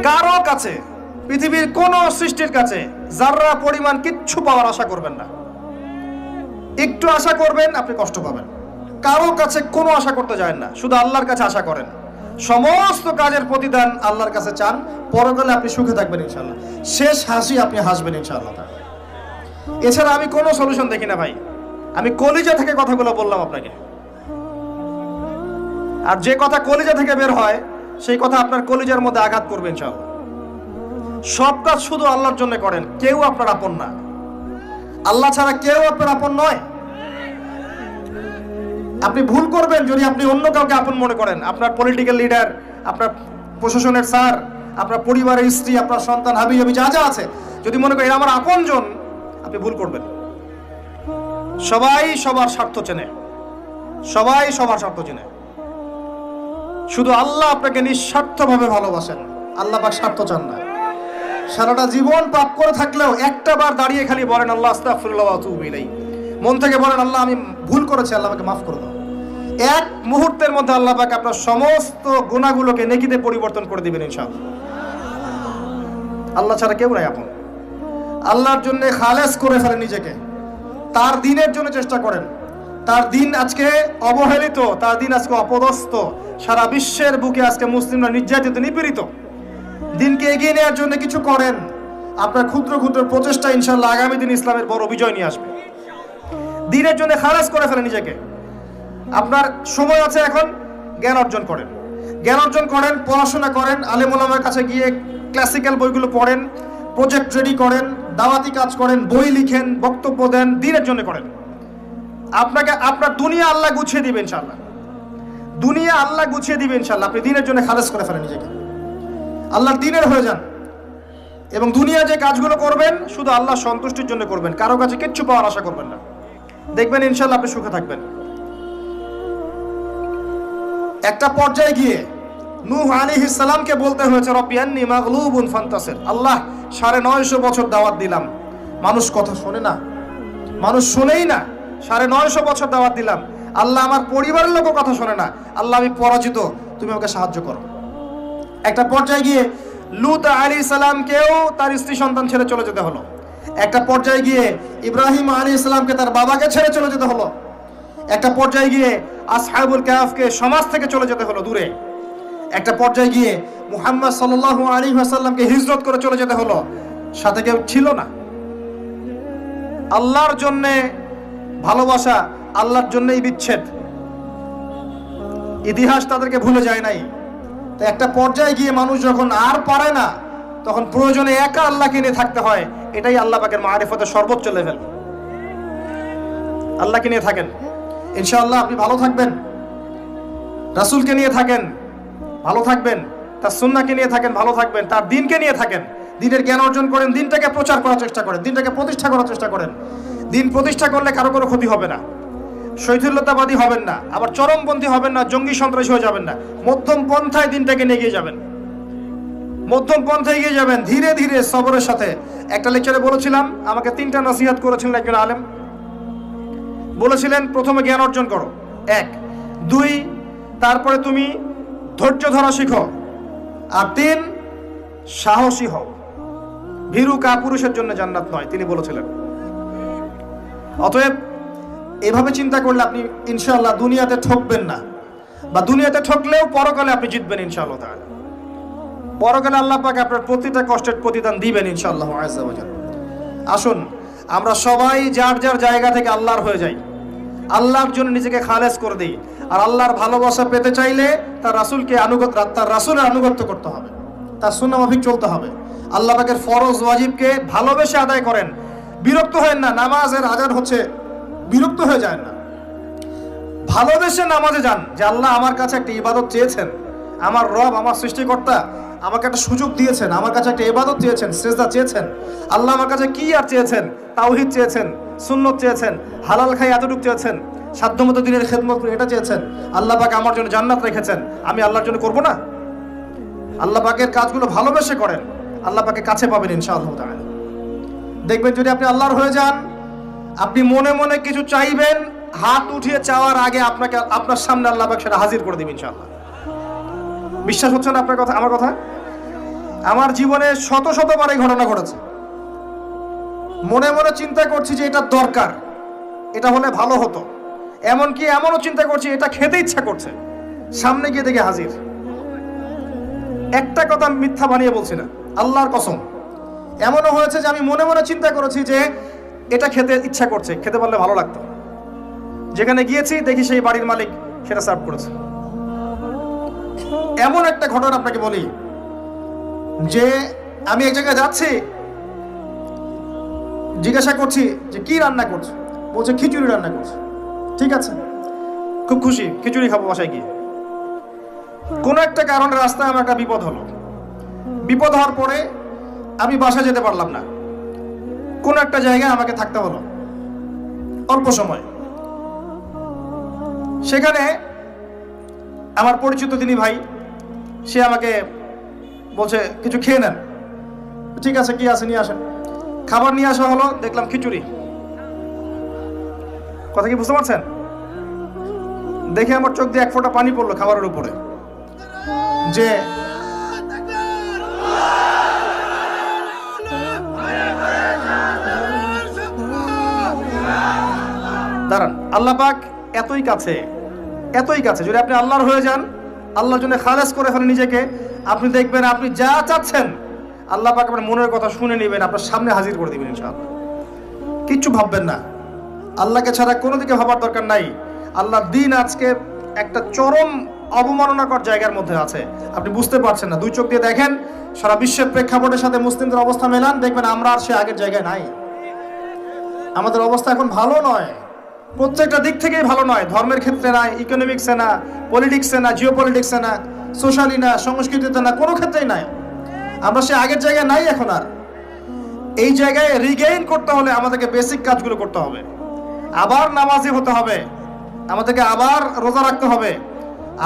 কারো কাছে, পৃথিবীর কোন সৃষ্টির কাছে যাররা পরিমাণ কিচ্ছু পাওয়ার আশা করবেন না। একটু আশা করবেন আপনি কষ্ট পাবেন। কারো কাছে কোনো আশা করতে যায় না, শুধু আল্লাহর কাছে আশা করেন। সমস্ত কাজের প্রতিদান আল্লাহর কাছে চান, পরকালে আপনি সুখে থাকবেন ইনশাআল্লাহ। শেষ হাসি আপনি হাসবেন ইনশাআল্লাহ। এছাড়া আমি কোনো সলিউশন দেখি না ভাই। আমি কলিজা থেকে কথাগুলো বললাম আপনাকে, আর যে কথা কলিজা থেকে বের হয় সেই কথা আপনার কলিজার মধ্যে আঘাত করবে ইনশাআল্লাহ। সব কাজ শুধু আল্লাহর জন্য করেন, কেউ আপনার আপন না। আল্লাহ ছাড়া কেউ আপনার আপন নয়। আপনি ভুল করবেন যদি আপনি অন্য কাউকে আপন মনে করেন। আপনার পলিটিক্যাল লিডার, আপনার প্রশাসনের স্যার, আপনার পরিবারের স্ত্রী, আপনার সন্তান, হাবি হাবি যা যা আছে, যদি মনে করেন আমার আপনজন, আপনি ভুল করবেন। সবাই সবার স্বার্থ চেনে, সবাই সবার স্বার্থ চেনে। শুধু আল্লাহ আপনাকে নিঃস্বার্থভাবে ভালোবাসেন। আল্লাহ পাক স্বার্থ চান না। সারাটা জীবন পাপ করে থাকলেও একটা বার দাঁড়িয়ে খালি বলেন আল্লাহ আস্তাগফিরুল্লাহ ওয়া আতুবু ইলাইহি। মন থেকে বলেন আল্লাহ আমি ভুল করেছি, আল্লাহ আমাকে মাফ করে দাও। এক মুহূর্তের মধ্যে আল্লাহ পাক আপনার সমস্ত গুনাহগুলোকে নেকিতে পরিবর্তন করে দিবেন ইনশাআল্লাহ। আল্লাহ ছাড়া কেউ নাই আপন। আল্লাহর জন্য খালেস করে ফেলেন নিজেকে, তার দিনের জন্য চেষ্টা করেন। তার দিন আজকে অবহেলিত, তার দিন আজকে অপদস্থ। সারা বিশ্বের বুকে আজকে মুসলিমরা নির্যাতিত, নিপীড়িত। দিনকে এগিয়ে নেওয়ার জন্য কিছু করেন। আপনার ক্ষুদ্র ক্ষুদ্র প্রচেষ্টা ইনশাআল্লাহ আগামী দিন ইসলামের বড় বিজয় নিয়ে আসবে। দিনের জন্য খালেস করে ফেলেন নিজেকে। আপনার সময় আছে এখন, জ্ঞান অর্জন করেন, জ্ঞান অর্জন করেন, পড়াশোনা করেন, আলেম ওলামার কাছে গিয়ে ক্লাসিক্যাল বইগুলো পড়েন, প্রজেক্ট রেডি করেন, দাওয়াতি কাজ করেন, বই লিখেন, বক্তব্য দেন, দিনের জন্য করেন। আপনাকে আপনার দুনিয়া আল্লাহ গুছিয়ে দিবে ইনশাআল্লাহ। দুনিয়া আল্লাহ গুছিয়ে দিবে ইনশাআল্লাহ। আপনি দিনের জন্য খালেস করে ফেলেন নিজেকে, আল্লাহর দিনের হয়ে যান। এবং দুনিয়া যে কাজগুলো করবেন শুধু আল্লাহ সন্তুষ্টির জন্য করবেন, কারো কাছে কিচ্ছু পাওয়ার আশা করবেন না। দেখবেন ইনশাআল্লাহ আপনি সুখে থাকবেন। একটা পর্যায়ে গিয়ে নূহ আলাইহিস সালামকে বলতে হয়েছে রব্বি আন্নী মাগলুবুন ফান্তাসির। আল্লাহ 950 বছর দাওয়াত দিলাম, মানুষ কথা শোনে না, মানুষ শোনেই না। 950 বছর দাওয়াত দিলাম, আল্লাহ আমার পরিবারের লোকও কথা শোনে না। আল্লাহ আমি পরাজিত, তুমি আমাকে সাহায্য করো। একটা পর্যায়ে গিয়ে লূত আলাইহিস সালামকেও তার স্ত্রী সন্তান ছেড়ে চলে যেতে হলো। একটা পর্যায়ে গিয়ে ইব্রাহিম আলাইহিস সালামকে তার বাবাকে ছেড়ে চলে যেতে হলো। একটা পর্যায়ে গিয়ে আসহাবুল কাহফকে সমাজ থেকে চলে যেতে হলো দূরে। একটা পর্যায়ে গিয়ে মুহাম্মদ সাল্লাল্লাহু আলাইহি ওয়াসাল্লামকে হিজরত করে চলে যেতে হলো, সাথে কেউ ছিল না। আল্লাহর জন্য ভালোবাসা, আল্লাহর জন্যই বিচ্ছেদ। ইতিহাস তাদেরকে ভুলে যায় নাই। তো একটা পর্যায়ে গিয়ে মানুষ যখন আর পারে না, তখন প্রয়োজনে একা আল্লাহকে নিয়ে থাকতে হয়। এটাই আল্লাহ পাকের মারিফতের সর্বোচ্চ লেভেল। আল্লাহকে নিয়ে থাকেন, ইনশাআল্লাহ আপনি ভালো থাকবেন। রাসূলকে নিয়ে থাকেন, ভালো থাকবেন। তার সুন্নাহকে নিয়ে থাকেন, ভালো থাকবেন। তার দিনকে নিয়ে থাকেন, দিনের জ্ঞান অর্জন করেন, দিনটাকে প্রচার করার চেষ্টা করেন, দিনটাকে প্রতিষ্ঠা করার চেষ্টা করেন। দিন প্রতিষ্ঠা করলে কারো কোনো ক্ষতি হবে না। শৈথিল্যতাবাদী হবেন না, আবার চরমপন্থী হবেন না, জঙ্গি সন্ত্রাসী হয়ে যাবেন না। মধ্যম পন্থায় দিনটাকে নিয়ে গিয়ে যাবেন, মধ্যম পন্থায় এগিয়ে যাবেন, ধীরে ধীরে সবরের সাথে। একটা লেকচারে বলেছিলাম, আমাকে 3টা নসিহত করেছিলেন একজন আলেম। বলেছিলেন প্রথমে জ্ঞান অর্জন করো, 1, 2, তারপরে তুমি ধৈর্য ধরা শিখো, আর 3 সাহসী হও। ভীরু কাপুরুষের জন্য জান্নাত নয়, তিনি বলেছিলেন। অতএব এভাবে চিন্তা করলে আপনি ইনশাআল্লাহ দুনিয়াতে ঠকবেন না, বা দুনিয়াতে ঠকলেও পরকালে আপনি জিতবেন ইনশাআল্লাহ তাআলা। পরকালে আল্লাহ পাক আপনার প্রতিটা কষ্টের প্রতিদান দিবেন ইনশাআল্লাহ আযজা ওয়া জাল্লা। আসুন আমরা সবাই যার যার জায়গা থেকে আল্লাহর হয়ে যাই, আল্লাহর জন্য নিজেকে খালেস করে দিই। আর আল্লাহর ভালোবাসা পেতে চাইলে তার রাসূলকে তার রাসূলের আনুগত্য করতে হবে, তার সুন্নাহ মাফিক চলতে হবে। আল্লাহ পাকের ফরজ ওয়াজিবকে ভালোবেসে আদায় করেন। বিরক্ত হয়েন না, নামাজের আজান হচ্ছে বিরক্ত হয়ে যায় না। ভালোবেসে নামাজে যান, যে আল্লাহ আমার কাছে একটা ইবাদত চেয়েছেন, আমার রব, আমার সৃষ্টিকর্তা আমাকে একটা সুযোগ দিয়েছেন, আমার কাছে একটা ইবাদত চেয়েছেন, সিজদা চেয়েছেন। আল্লাহ আমার কাছে কি আর চেয়েছেন? তাওহীদ চেয়েছেন, সুন্নত চেয়েছেন, হালাল খাই এতটুকু চেয়েছেন, সাধ্যমতো দিনের খেদমত করে এটা চেয়েছেন। আল্লাহ পাক আমার জন্য জান্নাত রেখেছেন, আমি আল্লাহর জন্য করব না? আল্লাহ পাকের কাজগুলো ভালোবেসে করেন, আল্লাহ পাকে কাছে পাবেন ইনশাআল্লাহ তাআলা। দেখবেন যদি আপনি আল্লাহর হয়ে যান, আপনি মনে মনে কিছু চাইবেন, হাত উঠিয়ে চাওয়ার আগে আপনার সামনে আল্লাহ পাক সেটা হাজির করে দিবেন ইনশাআল্লাহ। বিশ্বাস হচ্ছে না আপনার কথা, আমার কথা? আমার জীবনে শত শতবার এই ঘটনা ঘটেছে। মনে মনে চিন্তা করছি যে এটা দরকার, এটা হলে ভালো হতো, এমনকি এমনও চিন্তা করছি এটা খেতে ইচ্ছা করছে, সামনে গিয়ে দেখে হাজির। একটা কথা আমি মিথ্যা বানিয়ে বলছি না, আল্লাহর কসম। এমনও হয়েছে যে আমি মনে মনে চিন্তা করেছি যে এটা খেতে ইচ্ছা করছে, খেতে পারলে ভালো লাগতো। যেখানে গিয়েছি দেখি সেই বাড়ির মালিক সেটা সার্ভ করেছে। এমন একটা ঘটনা আপনাকে বলি যে আমি এক জায়গায় যাচ্ছি, জিজ্ঞাসা করছি যে কি রান্না করছো, বলছে খিচুড়ি রান্না করছে। ঠিক আছে, খুব খুশি, খিচুড়ি খাবো বাসায় গিয়ে। কোনো একটা কারণে রাস্তায় আমার একটা বিপদ হলো। বিপদ হওয়ার পরে আমি বাসায় যেতে পারলাম না, কোনো একটা জায়গায় আমাকে থাকতে হলো অল্প সময়। সেখানে আমার পরিচিত তিনি ভাই, সে আমাকে বলছে কিছু খেয়ে নেন। ঠিক আছে, কি আছে নিয়ে আসেন। খাবার নিয়ে আসা হলো, দেখলাম খিচুড়ি। কথা কি বুঝতে পারছেন? দেখে আমার চোখ দিয়ে এক ফোঁটা পানি পড়লো খাবারের উপরে, যে দাঁড়ান, আল্লাহ পাক এতই কাছে, এতই কাছে। যদি আপনি আল্লাহর হয়ে যান, আল্লাহর জন্য খালেস করে ফেলেন নিজেকে, আপনি দেখবেন আপনি যা চাচ্ছেন আল্লাহ পাক আপনার মনের কথা শুনে নেবেন, আপনার সামনে হাজির করে দিবেন ইনশাআল্লাহ। কিচ্ছু ভাববেন না, আল্লাহকে ছাড়া কোনো দিকে ভাবার দরকার নাই। আল্লাহর দিন আজকে একটা চরম অবমাননাকর জায়গার মধ্যে আছে, আপনি বুঝতে পারছেন না। দুই চোখ দিয়ে দেখেন, সারা বিশ্বের প্রেক্ষাপটের সাথে মুসলিমদের অবস্থা মেলান, দেখবেন আমরা আর সে আগের জায়গায় নাই। আমাদের অবস্থা এখন ভালো নয়, প্রত্যেকটা দিক থেকেই ভালো নয়। ধর্মের ক্ষেত্রে না, ইকোনমিক্সে না, পলিটিক্সে না, জিও পলিটিক্সে না, সোশ্যালি না, সংস্কৃতিতে না, কোনো ক্ষেত্রেই নাই। আমরা সে আগের জায়গায় নাই এখন আর। এই জায়গায় রিগেইন করতে হলে আমাদেরকে বেসিক কাজগুলো করতে হবে। আবার নামাজি হতে হবে, আমাদেরকে আবার রোজা রাখতে হবে,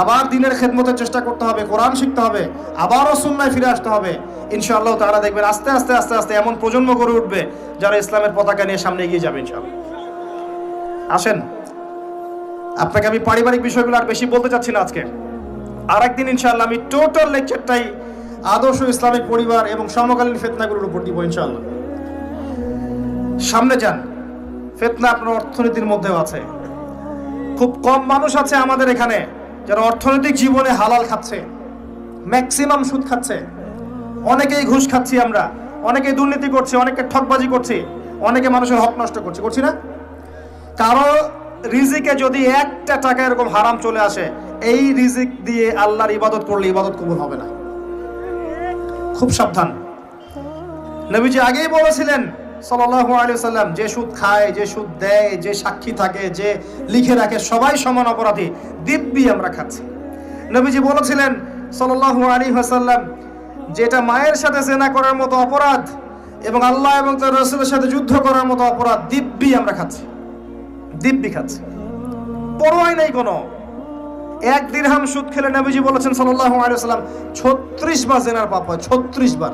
আবার দিনের খেদমতের চেষ্টা করতে হবে, কোরআন শিখতে হবে, আবারও সুন্নায় ফিরে আসতে হবে। ইনশাআল্লাহ তাআলা দেখবেন আস্তে আস্তে আস্তে আস্তে এমন প্রজন্ম গড়ে উঠবে যারা ইসলামের পতাকা নিয়ে সামনে এগিয়ে যাবে ইনশাআল্লাহ। আসেন, আপনাকে আমি পারিবারিক বিষয়গুলো আর বেশি বলতে চাচ্ছি না আজকে। আর একদিন ইনশাআল্লাহ আমি টোটাল লেকচারটাই আদর্শ ইসলামিক পরিবার এবং সমকালীন ফিতনাগুলোর উপর দিব ইনশাআল্লাহ। সামনে যান, ফিতনা আপনার অর্থনীতির মধ্যেও আছে। খুব কম মানুষ আছে আমাদের এখানে যারা অর্থনৈতিক জীবনে হালাল খাচ্ছে, ম্যাক্সিমাম সুদ খাচ্ছে। অনেকেই ঘুষ খাচ্ছি আমরা, অনেকেই দুর্নীতি করছি, অনেকে ঠকবাজি করছি, অনেকে মানুষের হক নষ্ট করছি, করছি না? কারো রিজিকে যদি একটা টাকা এরকম হারাম চলে আসে, এই রিজিক দিয়ে আল্লাহর ইবাদত করলে ইবাদত কবুল হবে না। খুব সাবধান। নবীজি আগেই বলেছিলেন সাল্লাল্লাহু আলাইহি ওয়াসাল্লাম, যে সুদ খায়, যে সুদ দেয়, যে সাক্ষী থাকে, যে লিখে রাখে, সবাই সমান অপরাধী। দিব্যি আমরা খাচ্ছি। নবীজি বলেছিলেন সাল্লাল্লাহু আলাইহি ওয়াসাল্লাম, যেটা মায়ের সাথে জেনা করার মতো অপরাধ এবং আল্লাহ এবং তার রাসূলের সাথে যুদ্ধ করার মতো অপরাধ, দিব্যি আমরা খাচ্ছি, দিব্যি খাচ্ছি, পরোয়াই নাই কোনো। এক দিরহাম সুদ খেলে নবীজি বলেছেন সাল্লাল্লাহু আলাইহি ওয়াসাল্লাম 36 বার জেনার পাপ হয়, 36 বার।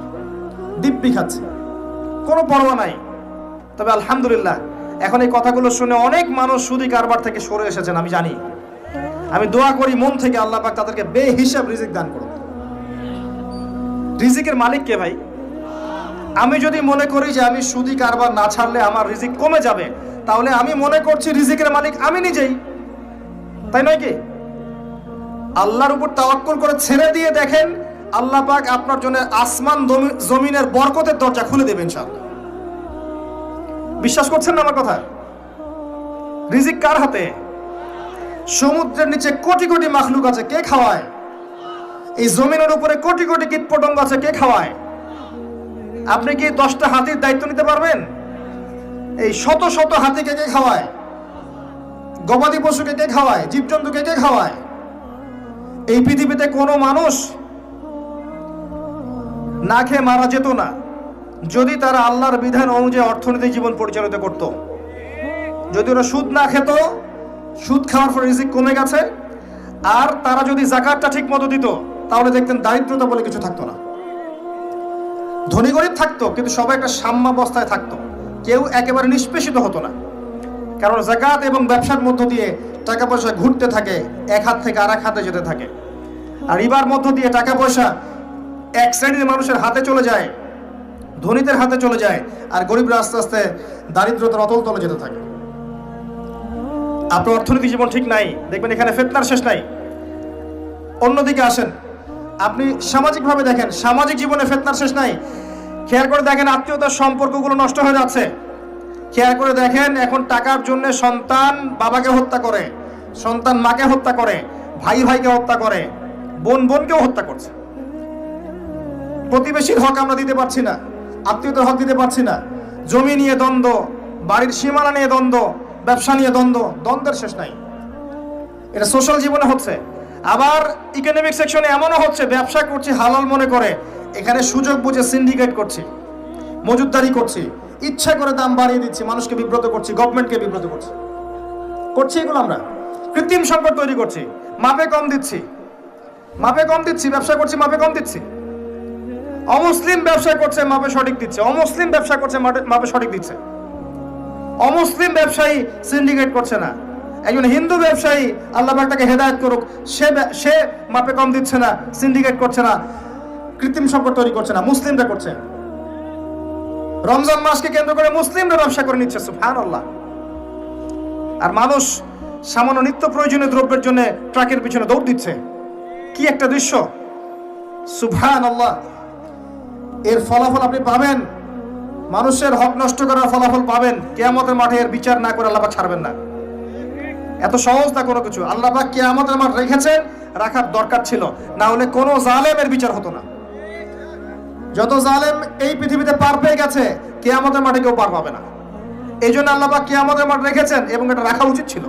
দিব্যি খাচ্ছি, কোনো পরোয়া নাই। তবে আলহামদুলিল্লাহ এখন এই কথাগুলো শুনে অনেক মানুষ সুদি কারবার থেকে সরে এসেছেন, আমি জানি। আমি দোয়া করি মন থেকে আল্লাহ পাক তাদেরকে বেহিসাব রিজিক দান করুন। রিজিকের মালিক কে ভাই? আমি যদি মনে করি যে আমি সুদি কারবার না ছাড়লে আমার রিজিক কমে যাবে, তাহলে আমি মনে করছি রিজিকের মালিক আমি নিজেই, তাই নয় কি? আল্লাহর উপর তাওয়াক্কুল করে ছেড়ে দিয়ে দেখেন, আল্লাহ পাক আপনার জন্য আসমান জমিনের বরকতের দরজা খুলে দেবেন ইনশাআল্লাহ। বিশ্বাস করছেন না আমার কথা? রিজিক কার হাতে? সমুদ্রের নিচে কোটি কোটি মাখলুক আছে, কে খাওয়ায়? এই জমিনের উপরে কোটি কোটি কীটপতঙ্গ আছে, কে খাওয়ায়? আপনি কি 10টা হাতির দায়িত্ব নিতে পারবেন? এই শত শত হাতিকে কে খাওয়ায়? গবাদি পশুকে কে খাওয়ায়? জীবজন্তুকে কে খাওয়ায়? এই পৃথিবীতে কোনো মানুষ না খেয়ে মারা যেত না যদি তারা আল্লাহর বিধান অনুযায়ী অর্থনৈতিক জীবন পরিচালিত করত। যদি ওরা সুদ না খেত, সুদ খাওয়ার পর রিজিক কমে গেছে, আর তারা যদি যাকাতটা ঠিক মতো দিত, তাহলে দেখতেন দারিদ্রতা বলে কিছু থাকতো না। ধনী গরিব থাকতো, কিন্তু সবাই একটা সাম্যাবস্থায় থাকতো, কেউ একেবারে নিষ্পেষিত হতো না। কারণ যাকাত এবং ব্যবসার মধ্য দিয়ে টাকা পয়সা ঘুরতে থাকে, এক হাত থেকে আরেক হাতে যেতে থাকে। আর রিবার মধ্য দিয়ে টাকা পয়সা এক শ্রেণীর মানুষের হাতে চলে যায়, ধনীদের হাতে চলে যায়, আর গরিবরা আস্তে আস্তে দারিদ্রতার অতল তলে যেতে থাকে। আপনার অর্থনৈতিক জীবন ঠিক নাই, দেখবেন এখানে ফিতনার শেষ নাই। অন্যদিকে আসেন, আপনি সামাজিকভাবে দেখেন, সামাজিক জীবনে ফিতনার শেষ নাই। খেয়াল করে দেখেন আত্মীয়তার সম্পর্কগুলো নষ্ট হয়ে যাচ্ছে। খেয়াল করে দেখেন এখন টাকার জন্য সন্তান বাবাকে হত্যা করে, সন্তান মাকে হত্যা করে, ভাই ভাইকে হত্যা করে, বোন বোনকেও হত্যা করছে। প্রতিবেশীর হক আমরা দিতে পারছি না, আত্মীয়তার হক দিতে পারছি না, জমি নিয়ে দ্বন্দ্ব, বাড়ির সীমানা নিয়ে দ্বন্দ্ব, ব্যবসা নিয়ে দ্বন্দ্ব, দ্বন্দ্বের শেষ নাই। এটা সোশ্যাল জীবনে হচ্ছে। আবার ইকোনমিক সেকশনে এমনও হচ্ছে, ব্যবসা করছি হালাল মনে করে, এখানে সুযোগ বুঝে সিন্ডিকেট করছি, মজুতদারি করছি, ইচ্ছা করে দাম বাড়িয়ে দিচ্ছি, মানুষকে বিব্রত করছি, গভর্নমেন্টকে বিব্রত করছি এগুলো আমরা। কৃত্রিম সংকট তৈরি করছি, মাপে কম দিচ্ছি, ব্যবসা করছি মাপে কম দিচ্ছি। অমুসলিম ব্যবসা করছে মাপে সঠিক দিচ্ছে, অমুসলিম ব্যবসা করছে মাপে সঠিক দিচ্ছে। অমুসলিম ব্যবসায়ী সিন্ডিকেট করছে না, একজন হিন্দু ব্যবসায়ী আল্লাহ পাক তাকে হেদায়েত করুক, সে মাপে কম দিচ্ছে না, সিন্ডিকেট করছে না, কৃত্রিম সংকট তৈরি করছে না, মুসলিমরা করছে। রমজান মাসকে কেন্দ্র করে মুসলিমরা ব্যবসা করে নিচ্ছে, সুবহানাল্লাহ। আর মানুষ সামান্য নিত্য প্রয়োজনীয় দ্রব্যের জন্য ট্রাকের পিছনে দৌড় দিচ্ছে। কি একটা দৃশ্য, সুবহানাল্লাহ। এর ফলাফল আপনি পাবেন, মানুষের হক নষ্ট করার ফলাফল পাবেন। কিয়ামতের মাঠে এর বিচার না করে আল্লাহ পাক ছাড়বেন না। এত সহজ না কোনো কিছু। আল্লাহ পাক কিয়ামতের মাঠ রেখেছেন, রাখার দরকার ছিল, না হলে কোনো জালেমের বিচার হতো না। যত জালেম এই পৃথিবীতে পার পেয়ে গেছে, কিয়ামতের মাঠে কেউ পার পাবে না। এই জন্য আল্লাহ পাক কিয়ামতের মাঠ রেখেছেন, এবং এটা রাখা উচিত ছিল।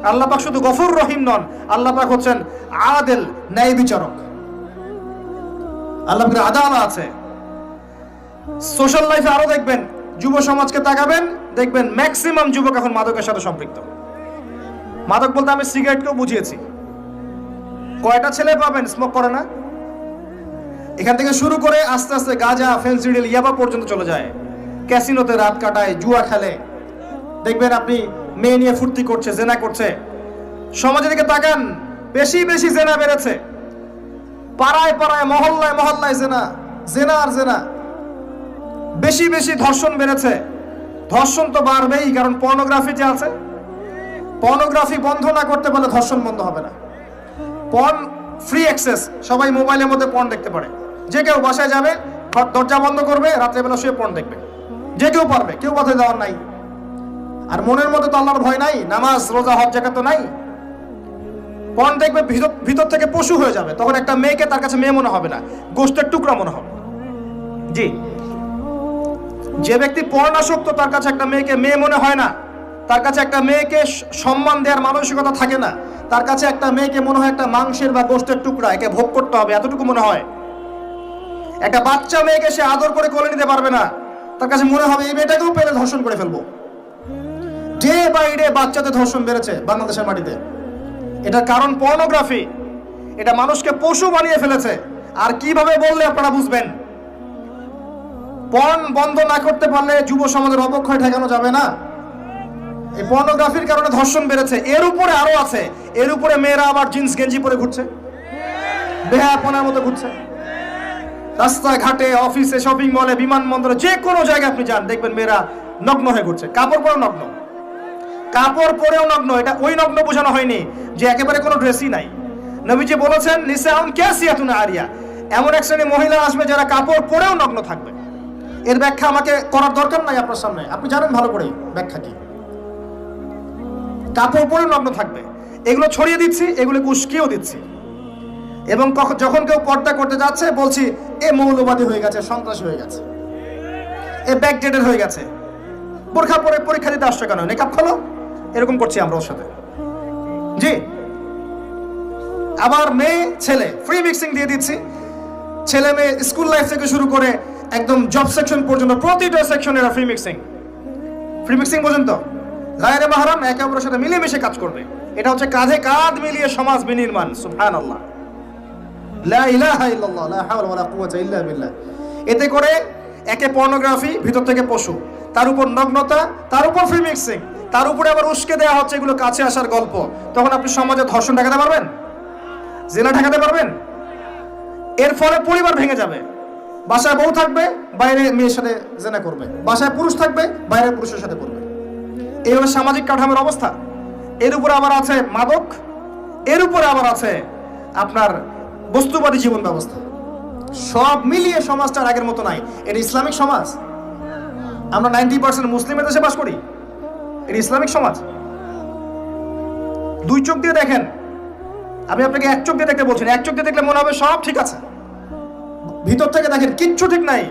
আল্লাহ পাক শুধু গফুর রহিম নন, আল্লাহ পাক হচ্ছেন আদেল, ন্যায় বিচারক। আল্লাহ পাকের আদালত আছে। সোশ্যাল লাইফে আরো দেখবেন, যুব সমাজকে তাকাবেন, দেখবেন ম্যাক্সিমাম যুবক এখন মাদকের সাথে সম্পৃক্ত। মাদক বলতে আমি সিগারেটকেও বুঝিয়েছি। কয়টা ছেলে পাবেন স্মোক করে না? এখান থেকে শুরু করে আস্তে আস্তে গাঁজা, ফেন্সিডিল, ইয়াবা পর্যন্ত চলে যায়। ক্যাসিনোতে রাত কাটায়, জুয়া খেলে, দেখবেন আপনি মেয়ে নিয়ে ফুর্তি করছে, জেনা করছে। সমাজের দিকে তাকান, বেশি বেশি জেনা বেড়েছে। পাড়ায় পাড়ায়, মহল্লায় মহল্লায় জেনা, জেনা আর জেনা। বেশি বেশি ধর্ষণ বেড়েছে। ধর্ষণ তো বাড়বেই, কারণ পর্নোগ্রাফি যে আছে। পর্নোগ্রাফি বন্ধ না করতে পারলে ধর্ষণ বন্ধ হবে না। পর্ন ফ্রি অ্যাক্সেস, সবাই মোবাইলের মধ্যে পর্ন দেখতে পারে। যে কেউ বাসায় যাবে, দরজা বন্ধ করবে, রাত্রেবেলা শুয়ে পর্ন দেখবে, যে কেউ পারবে, কেউ পথে যাওয়ার নাই। আর মনের মধ্যে তো আল্লাহর ভয় নাই, নামাজ রোজা হজ জাকাত তো নাই। পর্ন দেখবে, ভিতর থেকে পশু হয়ে যাবে। তখন একটা মেয়েকে তার কাছে মেয়ে মনে হবে না, গোশতের টুকরা মনে হবে। জি, যে ব্যক্তি পর্ণাসক্ত, তার কাছে একটা মেয়েকে মেয়ে মনে হয় না, তার কাছে একটা মেয়েকে সম্মান দেওয়ার মানসিকতা থাকে না। তার কাছে একটা মেয়েকে মনে হয় একটা মাংসের বা গোশতের টুকরা, একে ভোগ করতে হবে, এতটুকু মনে হয়। একটা বাচ্চা মেয়েকে সে আদর করে কোলে নিতে পারবে না, তার কাছে মনে হবে এই মেয়েটাকেও পেলে ধর্ষণ করে ফেলবো। ডে বাই ডে বাচ্চাদের ধর্ষণ বেড়েছে বাংলাদেশের মাটিতে। এটার কারণ পর্নোগ্রাফি। এটা মানুষকে পশু বানিয়ে ফেলেছে। আর কিভাবে বললে আপনারা বুঝবেন? পর্ন বন্ধ না করতে পারলে যুব সমাজের অবক্ষয় ঠেকানো যাবে না। এই পর্নোগ্রাফির কারণে ধর্ষণ বেড়েছে। এর উপরে আরো আছে, এর উপরে মেয়েরা আবার জিন্স গেঞ্জি পরে ঘুরছে, বেহায়াপনার মতো ঘুরছে। রাস্তায় ঘাটে, অফিসে, শপিং মলে, বিমানবন্দরে, যে কোনো জায়গায় আপনি যান, দেখবেন মেয়েরা নগ্ন হয়ে ঘুরছে। কাপড় পরেও নগ্ন, কাপড় পরেও নগ্ন। এটা ওই নগ্ন বোঝানো হয়নি যে একেবারে কোনো ড্রেসই নাই। নবীজি বলেছেন নিসাউন কাসিয়াতুন আরিয়া, এমন এক শ্রেণী মহিলা আসবে যারা কাপড় পরেও নগ্ন থাকবে। এর ব্যাখ্যা আমাকে করার দরকার নাই আপনার সামনে, আপনি জানেন ভালো করে ব্যাখ্যা কি। কাপড় পরে নগ্ন থাকবে, এগুলো ছড়িয়ে দিচ্ছি, এগুলোকে উস্কিয়েও দিচ্ছি। এবং যখন কেউ পর্দা করতে যাচ্ছে, বলছি এ মৌলবাদী হয়ে গেছে, সন্ত্রাসী হয়ে গেছে, এ ব্যাকডেটেড হয়ে গেছে, বোরখা পরে পরীক্ষা দিতে আসছে কেন, নেকাব খোলো, এরকম করছি আমরা ওর সাথে। জি, আবার মেয়ে ছেলে ফ্রি মিক্সিং দিয়ে দিচ্ছি। ছেলে মেয়ে স্কুল লাইফ থেকে শুরু করে একদম জব সেকশন পর্যন্ত প্রতিটা সেকশনে এরা ফ্রি মিক্সিং পর্যন্ত। গায়রে মাহরাম একে অপরের সাথে মিলেমিশে কাজ করবে। এটা হচ্ছে কাঁধে কাঁধ মিলিয়ে সমাজ বিনির্মাণ। সুবহানাল্লাহ, লা ইলাহা ইল্লাল্লাহ, লা হাওলা ওয়ালা কুওয়াতা ইল্লা বিল্লাহ। এতে করে একে পর্নোগ্রাফি, ভিতর থেকে পশু, তার উপর নগ্নতা, তার উপর ফ্রি মিক্সিং, তার উপরে আবার উস্কে দেওয়া হচ্ছে এগুলো কাছে আসার গল্প। তখন আপনি সমাজে ধর্ষণ ঠেকাতে পারবেন? জিনা ঠেকাতে পারবেন? এর ফলে পরিবার ভেঙে যাবে। বাসায় বউ থাকবে, বাইরে মেয়ের সাথে জেনা করবে, বাসায় পুরুষ থাকবে, বাইরে পুরুষের সাথে করবে। এই হলো সামাজিক কাঠামোর অবস্থা। এর উপরে আবার আছে মাদক, এর উপরে আবার আছে আপনার বস্তুবাদী জীবন ব্যবস্থা। সব মিলিয়ে সমাজটা আগের মতো নাই। এটা ইসলামিক সমাজ। আমরা 90% মুসলিমের দেশে বাস করি, এটা ইসলামিক সমাজ। দুই চোখ দিয়ে দেখেন, আমি আপনাকে এক চোখ দিয়ে দেখতে বলছি না। এক চোখ দিয়ে দেখলে মনে হবে সব ঠিক আছে, ভিতর থেকে দেখেন কিচ্ছু ঠিক নাই।